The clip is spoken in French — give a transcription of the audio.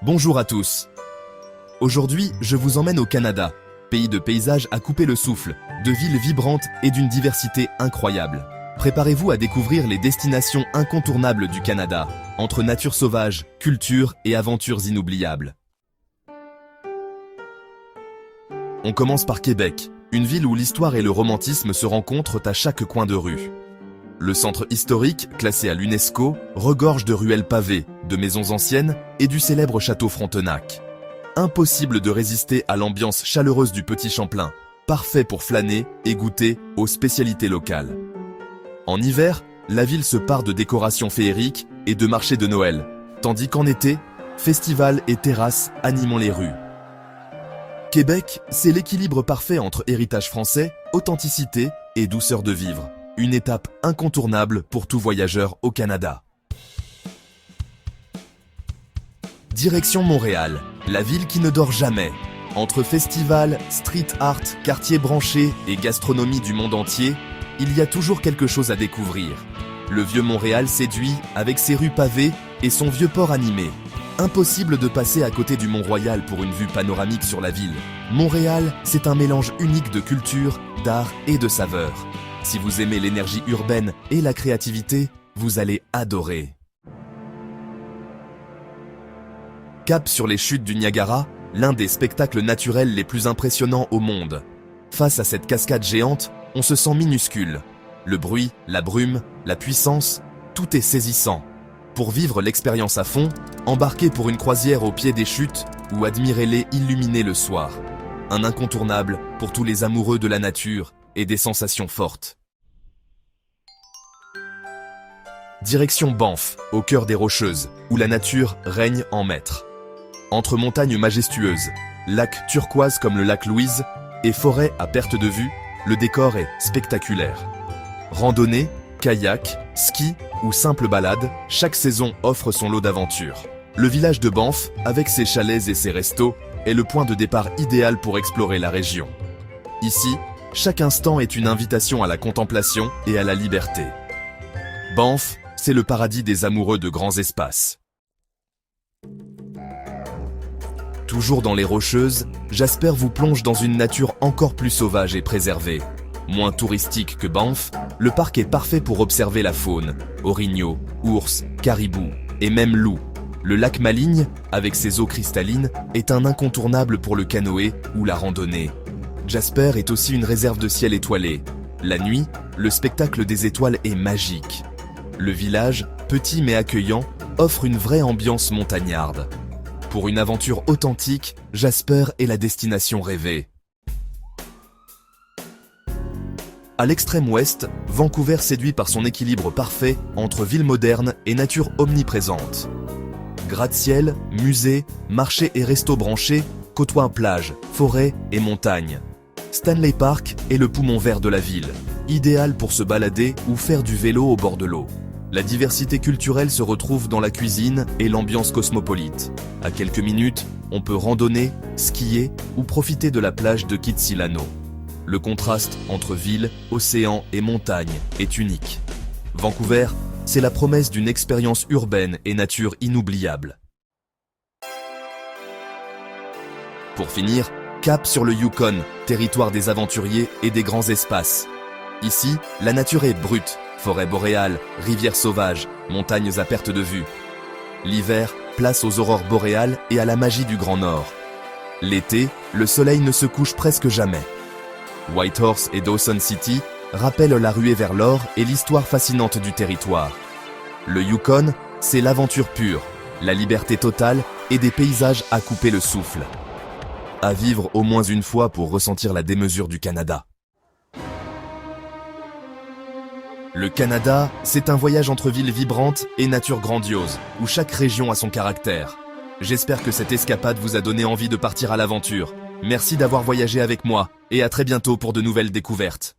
Bonjour à tous. Aujourd'hui, je vous emmène au Canada, pays de paysages à couper le souffle, de villes vibrantes et d'une diversité incroyable. Préparez-vous à découvrir les destinations incontournables du Canada, entre nature sauvage, culture et aventures inoubliables. On commence par Québec, une ville où l'histoire et le romantisme se rencontrent à chaque coin de rue. Le centre historique, classé à l'UNESCO, regorge de ruelles pavées, de maisons anciennes et du célèbre château Frontenac. Impossible de résister à l'ambiance chaleureuse du Petit Champlain, parfait pour flâner et goûter aux spécialités locales. En hiver, la ville se pare de décorations féeriques et de marchés de Noël, tandis qu'en été, festivals et terrasses animant les rues. Québec, c'est l'équilibre parfait entre héritage français, authenticité et douceur de vivre. Une étape incontournable pour tout voyageur au Canada. Direction Montréal, la ville qui ne dort jamais. Entre festivals, street art, quartiers branchés et gastronomie du monde entier, il y a toujours quelque chose à découvrir. Le vieux Montréal séduit avec ses rues pavées et son vieux port animé. Impossible de passer à côté du Mont-Royal pour une vue panoramique sur la ville. Montréal, c'est un mélange unique de culture, d'art et de saveurs. Si vous aimez l'énergie urbaine et la créativité, vous allez adorer. Cap sur les chutes du Niagara, l'un des spectacles naturels les plus impressionnants au monde. Face à cette cascade géante, on se sent minuscule. Le bruit, la brume, la puissance, tout est saisissant. Pour vivre l'expérience à fond, embarquez pour une croisière au pied des chutes ou admirez-les illuminés le soir. Un incontournable pour tous les amoureux de la nature et des sensations fortes. Direction Banff, au cœur des Rocheuses, où la nature règne en maître. Entre montagnes majestueuses, lacs turquoises comme le lac Louise et forêts à perte de vue, le décor est spectaculaire. Randonnée, kayak, ski ou simple balade, chaque saison offre son lot d'aventures. Le village de Banff, avec ses chalets et ses restos, est le point de départ idéal pour explorer la région. Ici, chaque instant est une invitation à la contemplation et à la liberté. Banff, c'est le paradis des amoureux de grands espaces. Toujours dans les Rocheuses, Jasper vous plonge dans une nature encore plus sauvage et préservée. Moins touristique que Banff, le parc est parfait pour observer la faune, orignaux, ours, caribous et même loups. Le lac Maligne, avec ses eaux cristallines, est un incontournable pour le canoë ou la randonnée. Jasper est aussi une réserve de ciel étoilé. La nuit, le spectacle des étoiles est magique. Le village, petit mais accueillant, offre une vraie ambiance montagnarde. Pour une aventure authentique, Jasper est la destination rêvée. À l'extrême ouest, Vancouver séduit par son équilibre parfait entre ville moderne et nature omniprésente. Gratte-ciel, musées, marchés et restos branchés côtoient plages, forêts et montagnes. Stanley Park est le poumon vert de la ville, idéal pour se balader ou faire du vélo au bord de l'eau. La diversité culturelle se retrouve dans la cuisine et l'ambiance cosmopolite. À quelques minutes, on peut randonner, skier ou profiter de la plage de Kitsilano. Le contraste entre ville, océan et montagne est unique. Vancouver, c'est la promesse d'une expérience urbaine et nature inoubliable. Pour finir, cap sur le Yukon, territoire des aventuriers et des grands espaces. Ici, la nature est brute, forêt boréale, rivières sauvages, montagnes à perte de vue. L'hiver, place aux aurores boréales et à la magie du Grand Nord. L'été, le soleil ne se couche presque jamais. Whitehorse et Dawson City rappellent la ruée vers l'or et l'histoire fascinante du territoire. Le Yukon, c'est l'aventure pure, la liberté totale et des paysages à couper le souffle. À vivre au moins une fois pour ressentir la démesure du Canada. Le Canada, c'est un voyage entre villes vibrantes et nature grandiose, où chaque région a son caractère. J'espère que cette escapade vous a donné envie de partir à l'aventure. Merci d'avoir voyagé avec moi, et à très bientôt pour de nouvelles découvertes.